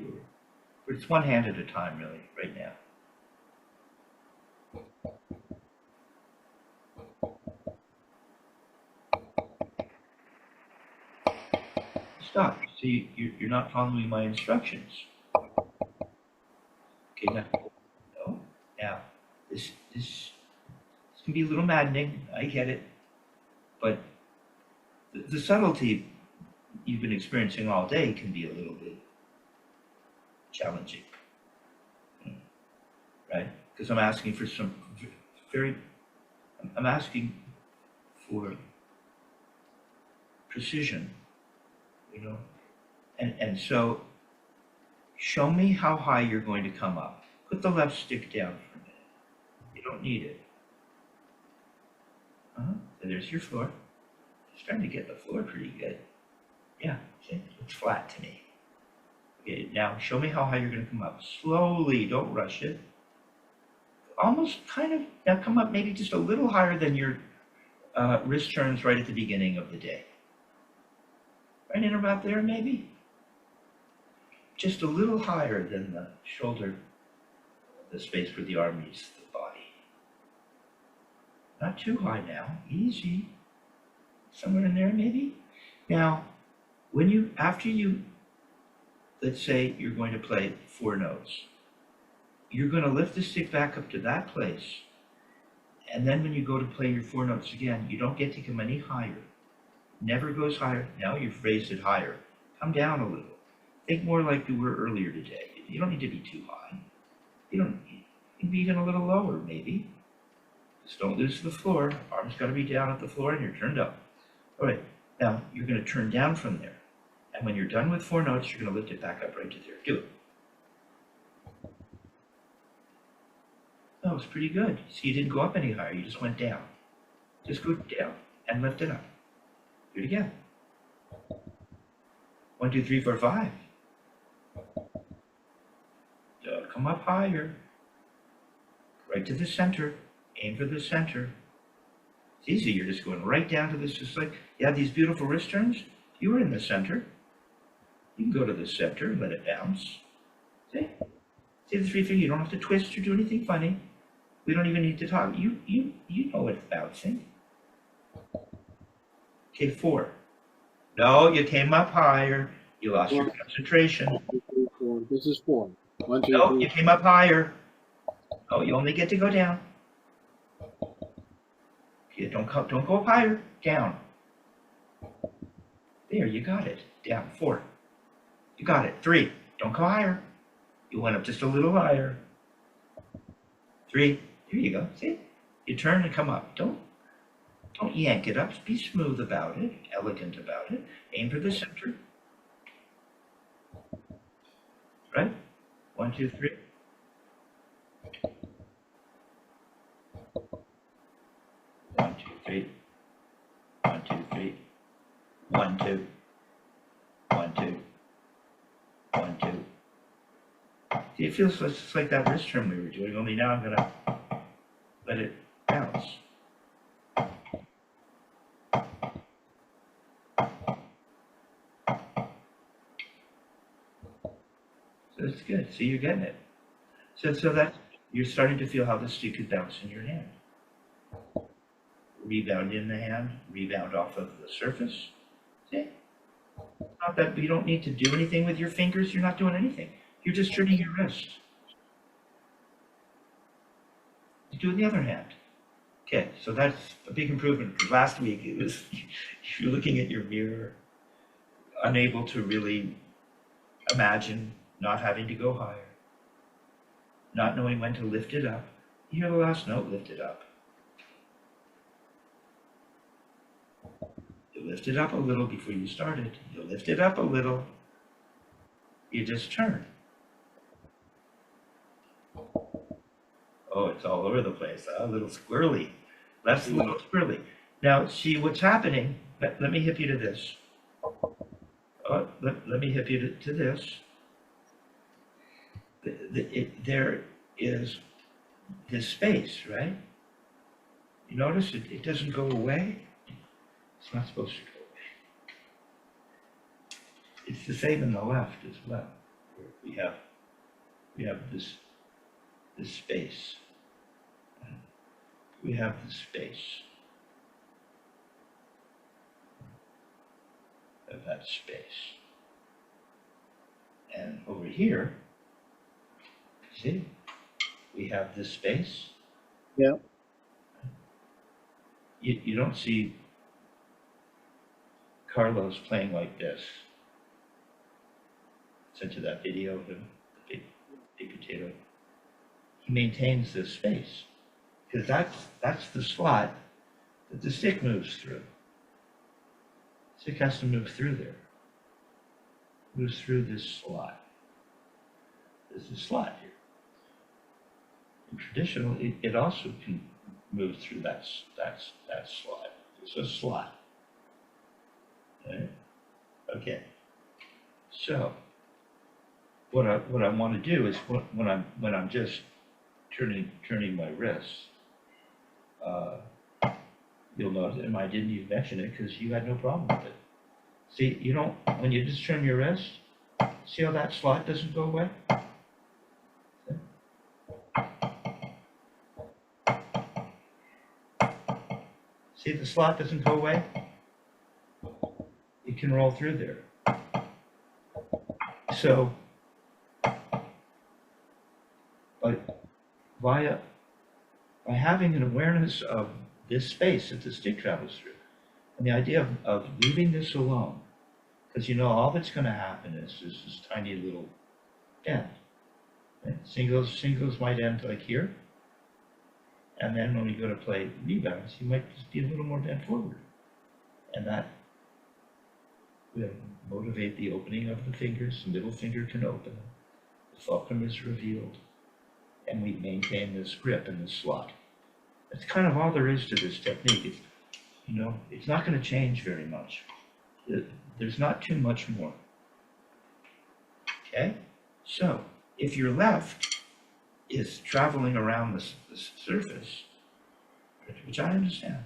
S1: or it's one hand at a time, really, right now. Stop. See, you're not following my instructions. Okay, now, no. Now, this can be a little maddening. I get it, but the subtlety you've been experiencing all day can be a little bit challenging, right? Because I'm asking for some I'm asking for precision, you know? And so show me how high you're going to come up. Put the left stick down for a minute. You don't need it. So there's your floor. Starting to get the floor pretty good. Yeah, see, it's flat to me. Okay, now show me how high you're going to come up. Slowly, don't rush it. Almost kind of, now come up maybe just a little higher than your wrist turns right at the beginning of the day. Right in about there, maybe? Just a little higher than the shoulder, the space where the arm meets the body. Not too high now, easy. Somewhere in there, maybe? Now, after you, let's say you're going to play 4 notes, you're going to lift the stick back up to that place, and then when you go to play your 4 notes again, you don't get to come any higher. Never goes higher. Now you've raised it higher. Come down a little. Think more like you were earlier today. You don't need to be too high. You can be even a little lower, maybe. Just don't lose the floor. Arm's got to be down at the floor, and you're turned up. All right, now you're going to turn down from there. And when you're done with 4 notes, you're going to lift it back up right to there. Do it. Oh, it's pretty good. See, you didn't go up any higher. You just went down. Just go down and lift it up. Do it again. 1, 2, 3, 4, 5. Come up higher. Right to the center. Aim for the center. It's easy. You're just going right down to this. Just like you have these beautiful wrist turns. You were in the center. You can go to the center and let it bounce. See? See the 3 finger? You don't have to twist or do anything funny. We don't even need to talk. You know it's bouncing. Okay, 4. No, you came up higher. You lost your concentration.
S2: 1, 2, 3, 4. This is 4. 1, 2,
S1: No,
S2: 3.
S1: you came up higher. Oh, you only get to go down. Okay, don't go up higher. Down. There, you got it. Down. 4. You got it. 3. Don't go higher. You went up just a little higher. 3. Here you go. See? You turn and come up. Don't yank it up. Be smooth about it. Elegant about it. Aim for the center. Right? 1, 2, 3. 1, 2, 3. 1, 2, 3. 1, 2. 1, 2. 1, 2. See, it feels just like that wrist turn we were doing, only now I'm going to let it bounce. So it's good. See, you're getting it. So that you're starting to feel how the stick could bounce in your hand. Rebound in the hand, rebound off of the surface. See? Not that you don't need to do anything with your fingers. You're not doing anything. You're just turning your wrist. You do it in the other hand. Okay, so that's a big improvement. Because last week it was you're looking at your mirror, unable to really imagine not having to go higher, not knowing when to lift it up. You hear the last note, lift it up. You lift it up a little before you started. You lift it up a little. You just turn. Oh, it's all over the place. A little squirrely. That's a little squirrely. Now, see what's happening. Let me hip you to this. Let me hip you to this. There is this space, right? You notice it doesn't go away. It's not supposed to go away. It's the same in the left as well. We have this space. We have the space of that space. And over here, see, we have this space.
S2: Yeah.
S1: You don't see Carlos playing like this. Sent you that video of the big potato. He maintains this space because that's the slot that the stick moves through. Stick has to move through there. Moves through this slot. There's a slot here. In traditional, it also can move through that slot. It's a slot. Okay. So what I want to do is when I'm just turning my wrist, you'll notice, and I didn't even mention it because you had no problem with it. See, you don't, when you just turn your wrist, see how that slot doesn't go away? See, the slot doesn't go away? It can roll through there. So, by having an awareness of this space that the stick travels through, and the idea of leaving this alone, because you know all that's going to happen is this tiny little dent. Right? Singles might end like here, and then when we go to play rebounds, you might just be a little more bent forward, and that will motivate the opening of the fingers. The middle finger can open, the fulcrum is revealed, and we maintain this grip in this slot. That's kind of all there is to this technique. It's not going to change very much. There's not too much more. Okay? So, if your left is traveling around the surface, which I understand,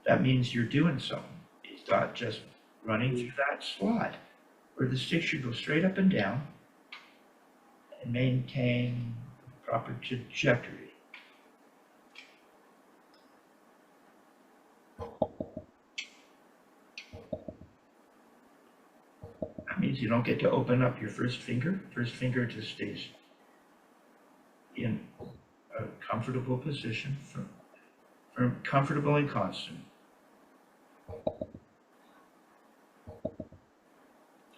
S1: that means you're doing something. It's not just running through that slot, where the stick should go straight up and down and maintain the proper trajectory. Means you don't get to open up your first finger. First finger just stays in a comfortable position, comfortable and constant.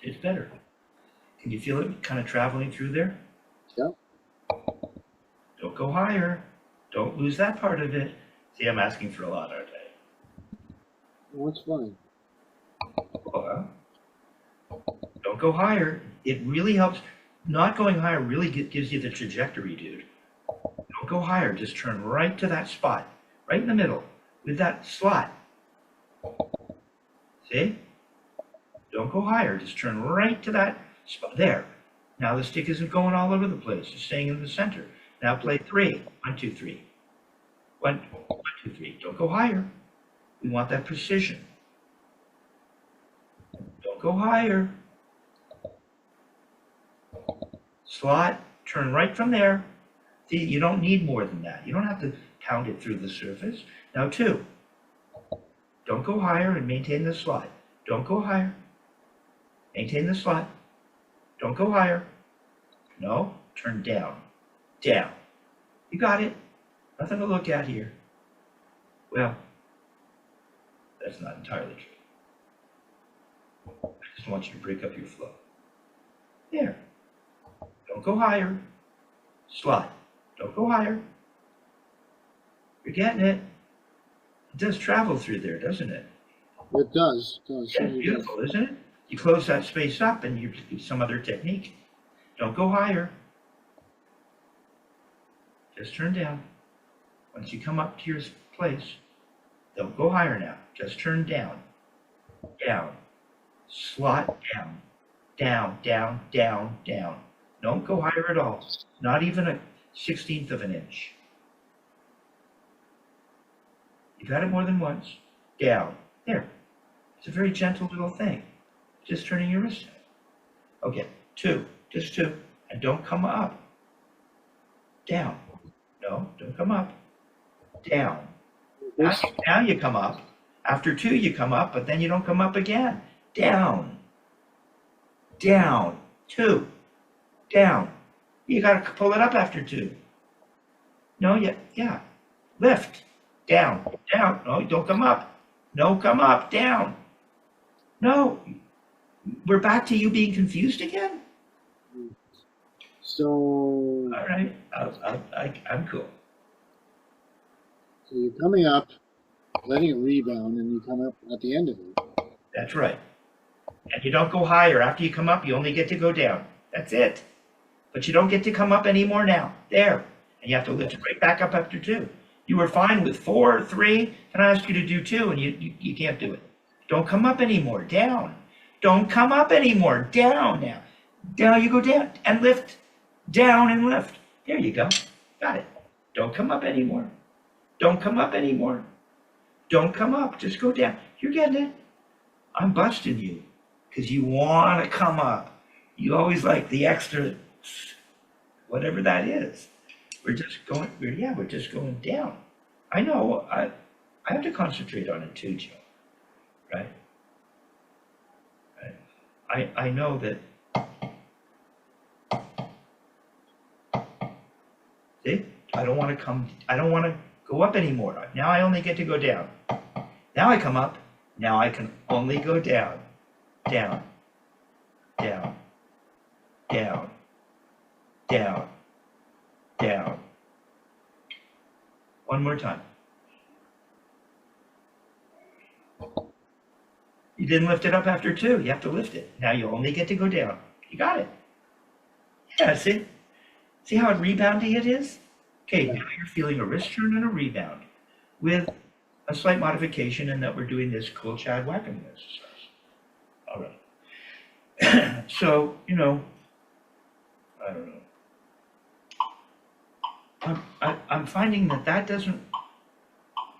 S1: It's better. Can you feel it kind of traveling through there?
S2: Yeah.
S1: Don't go higher. Don't lose that part of it. See, I'm asking for a lot, aren't I?
S2: Well, that's fine.
S1: Well, don't go higher. It really helps. Not going higher really gives you the trajectory, dude. Don't go higher. Just turn right to that spot, right in the middle, with that slot. See? Don't go higher. Just turn right to that spot. There. Now the stick isn't going all over the place. It's staying in the center. Now play 3. 1, 2, 3. 1, 2, 3. Don't go higher. We want that precision. Don't go higher. Slot, turn right from there. See, you don't need more than that. You don't have to pound it through the surface. Now 2, don't go higher and maintain the slot. Don't go higher. Maintain the slot. Don't go higher. No, turn down. Down. You got it. Nothing to look at here. Well, that's not entirely true. I just want you to break up your flow. There. Don't go higher. Slot. Don't go higher. You're getting it. It does travel through there, doesn't it?
S2: It does.
S1: Yeah, beautiful, isn't it? You close that space up and you do some other technique. Don't go higher. Just turn down. Once you come up to your place, don't go higher now. Just turn down. Down. Slot down. Down, down, down, down. Don't go higher at all. Not even a 1/16 of an inch. You've had it more than once. Down. There. It's a very gentle little thing. Just turning your wrist down. Okay. 2. Just 2. And don't come up. Down. No, don't come up. Down. Now you come up. After 2, you come up, but then you don't come up again. Down. Down. 2. Down. You got to pull it up after 2. No, yeah. Lift. Down. Down. No, don't come up. No, come up. Down. No, we're back to you being confused again?
S2: So,
S1: All right, I'm cool.
S2: so you're coming up, letting it rebound, and you come up at the end of it.
S1: That's right. And you don't go higher. After you come up, you only get to go down. That's it. But you don't get to come up anymore now. There. And you have to lift it right back up after 2. You were fine with 4, 3, and I asked you to do 2, and you can't do it. Don't come up anymore. Down. Don't come up anymore. Down now. Down you go down and lift. Down and lift. There you go. Got it. Don't come up anymore. Don't come up anymore. Don't come up. Just go down. You're getting it. I'm busting you because you want to come up. You always like the extra, whatever that is. We're just going down. I know. I have to concentrate on it too, Joe. Right? I know that. See, I don't want to go up anymore. Now I only get to go down. Now I come up. Now I can only go down, down, down, down, down, down. One more time. You didn't lift it up after 2. You have to lift it. Now you only get to go down. You got it. Yeah, see? See how reboundy it is? Okay, now you're feeling a wrist turn and a rebound with a slight modification in that we're doing this cool Chad whacking exercise. All right. So, I don't know. I'm finding that doesn't,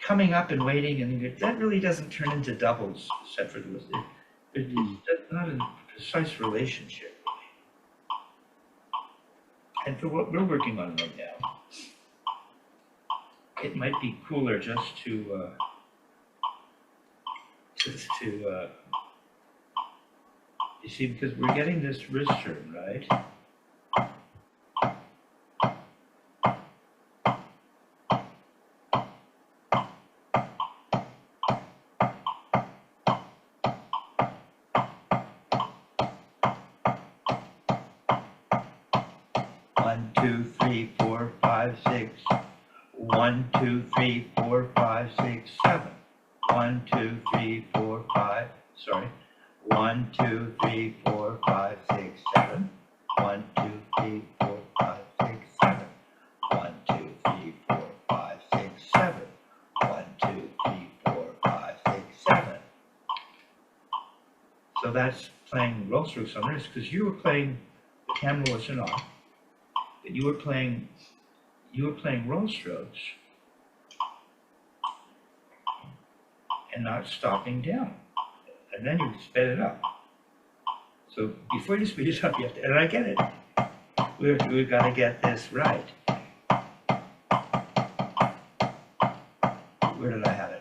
S1: coming up and waiting, and that really doesn't turn into doubles, except for there's not a precise relationship. And for what we're working on right now, it might be cooler just to you see, because we're getting this wrist turn, right? One, two, three, four, five, six. 1, 2, 3, 4, 5, 6, 7. 1, 2, 3, 4, 5. Sorry. 1, 2, 3, 4, 5, 6, 7. 1, 2, 3, 4, 5, 6, 7. 1, 2, 3, 4, 5, 6, 7. 1, 2, 3, 4, 5, 6, 7. So that's playing roll strokes on this because you were playing the camera wasn't off, but you were playing roll strokes and not stopping down. And then you sped it up. So before you speed it up, you have to, and I get it. We've got to get this right. Where did I have it?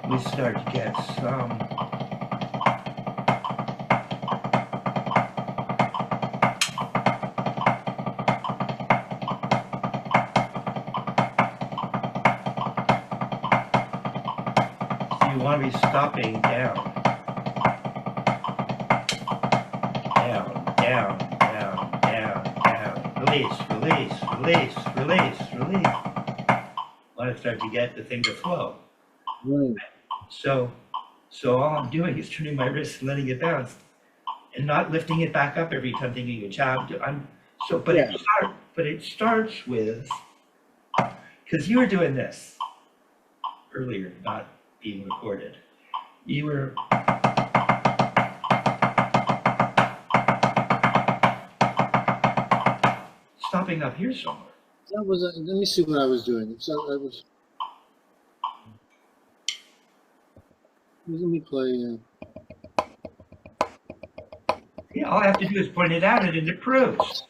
S1: We start to get some so you want to be stopping down, down, down, down, down, down, release, release, release, release, release. Want to start to get the thing to flow.
S2: Right.
S1: So all I'm doing is turning my wrist and letting it bounce and not lifting it back up every time thinking a job. But it starts with, because you were doing this earlier, not being recorded. You were stopping up here somewhere.
S2: That was. Let me see what I was doing. So I was. Let me play.
S1: Yeah, all I have to do is point it out and it proves.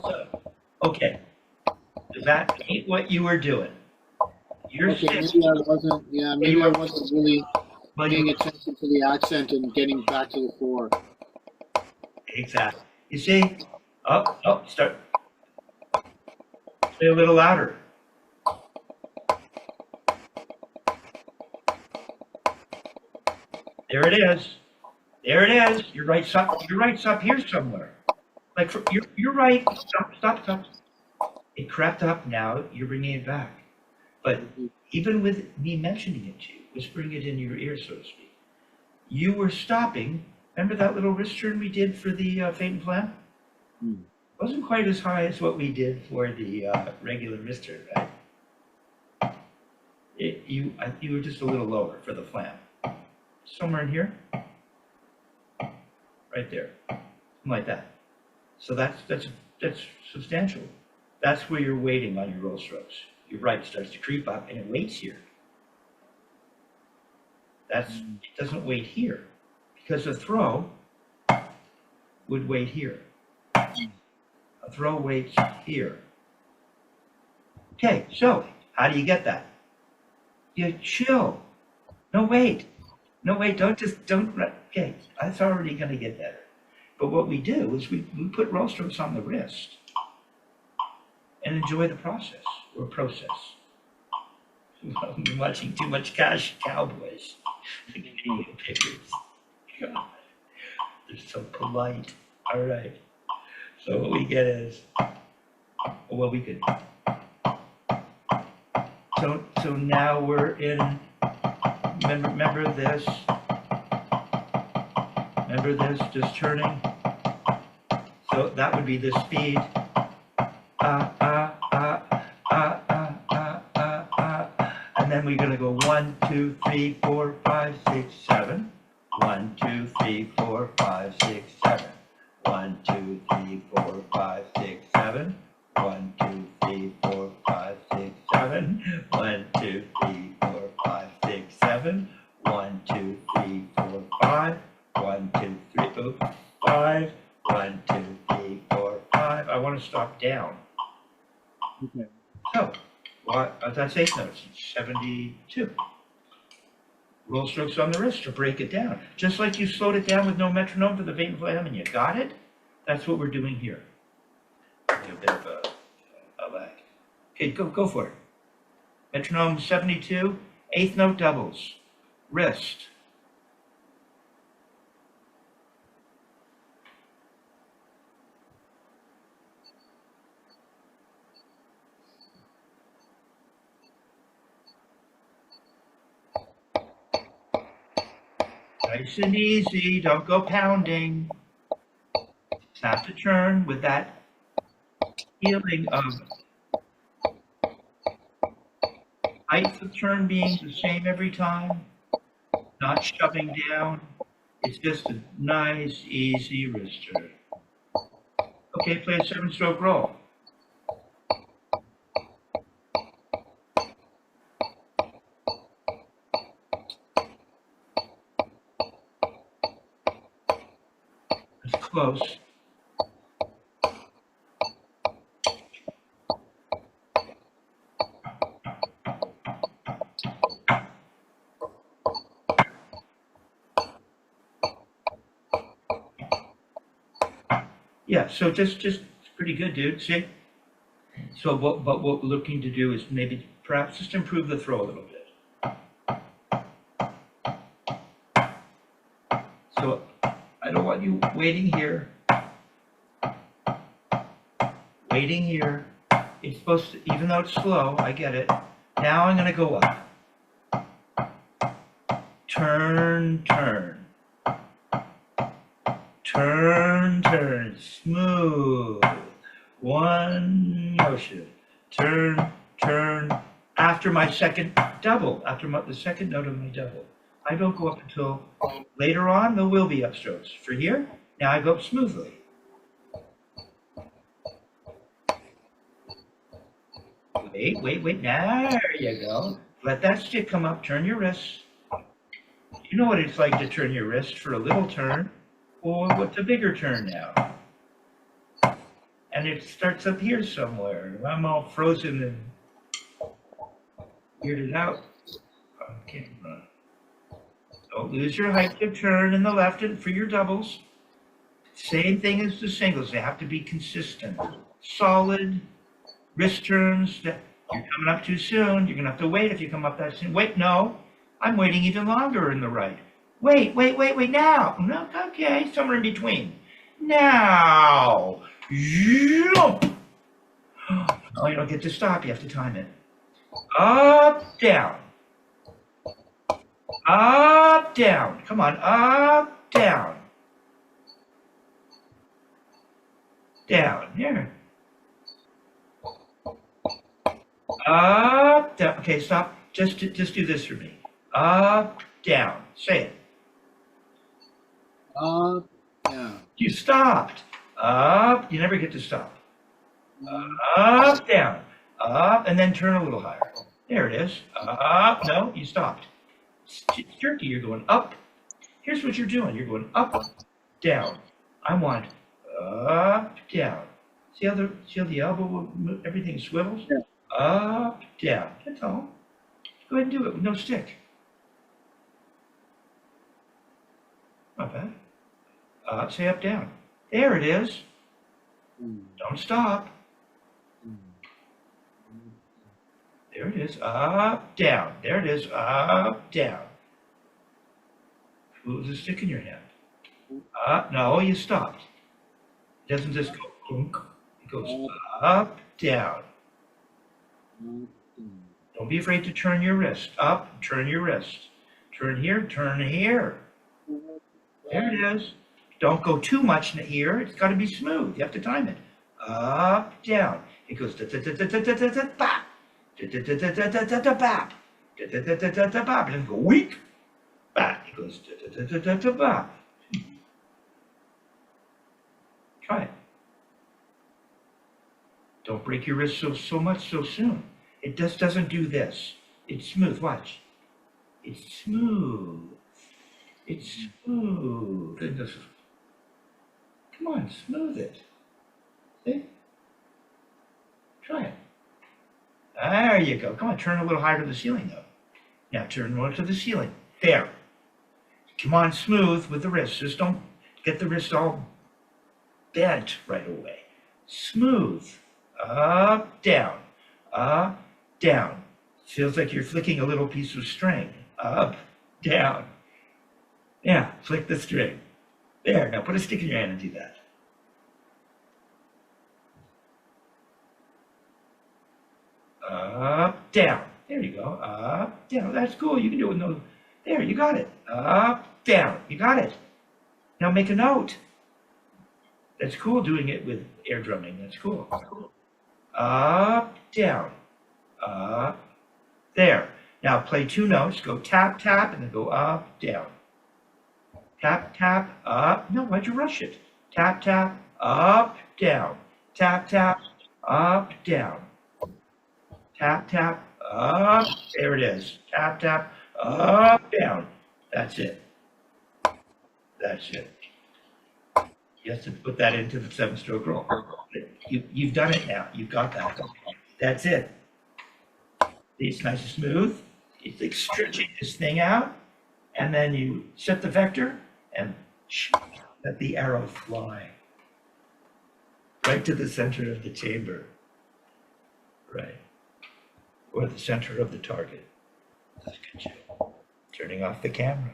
S1: So, okay, that ain't what you were doing. You're
S2: Okay,
S1: still,
S2: maybe I wasn't. Yeah,
S1: you
S2: maybe I
S1: were,
S2: wasn't really
S1: well, you
S2: paying
S1: were,
S2: attention to the accent and getting back to the floor.
S1: exactly. You see? Start, say a little louder. There it is. There it is. You're right, stop here somewhere. Like, you're right. Stop. It crept up, now you're bringing it back. But
S2: Mhm.
S1: even with me mentioning it to you, whispering it in your ear, so to speak, you were stopping. Remember that little wrist turn we did for the Feint and Flam?
S2: Hmm.
S1: Wasn't quite as high as what we did for the regular wrist turn, right? You were just a little lower for the Flam. Somewhere in here, right there, something like that. So that's substantial. That's where you're waiting on your roll strokes. Your right starts to creep up and it waits here. It doesn't wait here because a throw would wait here. A throw waits here. Okay, so how do you get that? You chill. No, wait. No, wait, don't, okay, that's already going to get better. But what we do is we put roll strokes on the wrist and enjoy the process or process. I'm watching too much Cash Cowboys. God, they're so polite. All right. So what we get is, well, we could. So now we're in. Remember this. Remember this, just turning. So that would be the speed. And then we're gonna go 1, 2, 3, 4, 5, 6, 7. 1, 2, 3, 4, 5, 6, 7. 1, 2, 3, 4, 5, 6, 7. 1, 2, 3, 4, 5, 6, 7. 1, 2, 3, 4, 5, 6, 7. 1, 2, 3, 4, 5. 1, 2, 3, 5. 1, 2, 3, 4, 5. I want to stop down.
S2: Okay.
S1: So, that's 8 notes, 72. Roll strokes on the wrist to break it down. Just like you slowed it down with no metronome for the Feint and Flam and you got it, that's what we're doing here. A bit of a lag. Okay, go for it. Metronome 72, 8th note doubles. Wrist. Nice and easy, don't go pounding. Snap to turn with that feeling of height of turn being the same every time, not shoving down. It's just a nice, easy wrist turn. Okay, play a 7-stroke roll. It's close. Yeah, so just pretty good, dude. See? So what we're looking to do is maybe perhaps just improve the throw a little bit. So I don't want you waiting here. Waiting here. It's supposed to, even though it's slow, I get it. Now I'm gonna go up. Turn, turn. Turn, turn. Smooth. One motion. Turn, turn. After my second double, after the second note of my double. I don't go up until later on, there will be upstrokes. For here, now I go up smoothly. Wait. There you go. Let that stick come up. Turn your wrists. You know what it's like to turn your wrist for a little turn. Or what's a bigger turn now? And it starts up here somewhere. I'm all frozen and weirded out on camera. Don't lose your height to turn in the left and for your doubles. Same thing as the singles. They have to be consistent. Solid wrist turns. That you're coming up too soon. You're going to have to wait if you come up that soon. Wait, no. I'm waiting even longer in the right. Wait, now. No, okay, somewhere in between. Now. Jump. Oh, you don't get to stop. You have to time it. Up, down. Up, down. Come on. Up, down. Down. Here. Up, down. Okay, stop. Just do this for me. Up, down. Say it.
S2: Up, down.
S1: You stopped. Up. You never get to stop. Up, down. Up, and then turn a little higher. There it is. Up. No, you stopped. It's jerky. You're going up. Here's what you're doing. You're going up, down. I want up, down. See how the elbow, everything swivels?
S2: Yeah.
S1: Up, down. That's all. Go ahead and do it with no stick. Not bad. Say up, down. There it is. Don't stop. There it is. Up, down. There it is. Up, down. Move the stick in your hand. No, you stopped. It doesn't just go clunk. It goes up, down. Don't be afraid to turn your wrist. Up, turn your wrist. Turn here, turn here. There it is. Don't go too much here. It's got to be smooth. You have to time it. Up, down. It goes da-da-da-da-da-da-da-bap. Da-da-da-da-da-da-da-bap. Da-da-da-da-da-da-bap. It doesn't go weak. Back. It goes da-da-da-da-da-bap. Try it. Don't break your wrist so much so soon. It just doesn't do this. It's smooth. Watch. It's smooth. It's smooth. It doesn't. Come on, smooth it. See? Try it. There you go. Come on, turn a little higher to the ceiling, though. Now turn more to the ceiling. There. Come on, smooth with the wrist. Just don't get the wrist all bent right away. Smooth. Up, down. Up, down. Feels like you're flicking a little piece of string. Up, down. Yeah, flick the string. There, now put a stick in your hand and do that. Up, down. There you go. Up, down. That's cool. You can do it with no. There, you got it. Up, down. You got it. Now make a note. That's cool doing it with air drumming. That's cool. Up, down. Up, there. Now play two notes. Go tap, tap, and then go up, down. Tap, tap, up. No, why'd you rush it? Tap, tap, up, down. Tap, tap, up, down. Tap, tap, up. There it is. Tap, tap, up, down. That's it. That's it. You have to put that into the 7-stroke roll. You've done it now. You've got that. That's it. It's nice and smooth. It's like stretching this thing out. And then you set the vector and let the arrow fly right to the center of the chamber. Right. Or the center of the target. That's good job. Turning off the camera.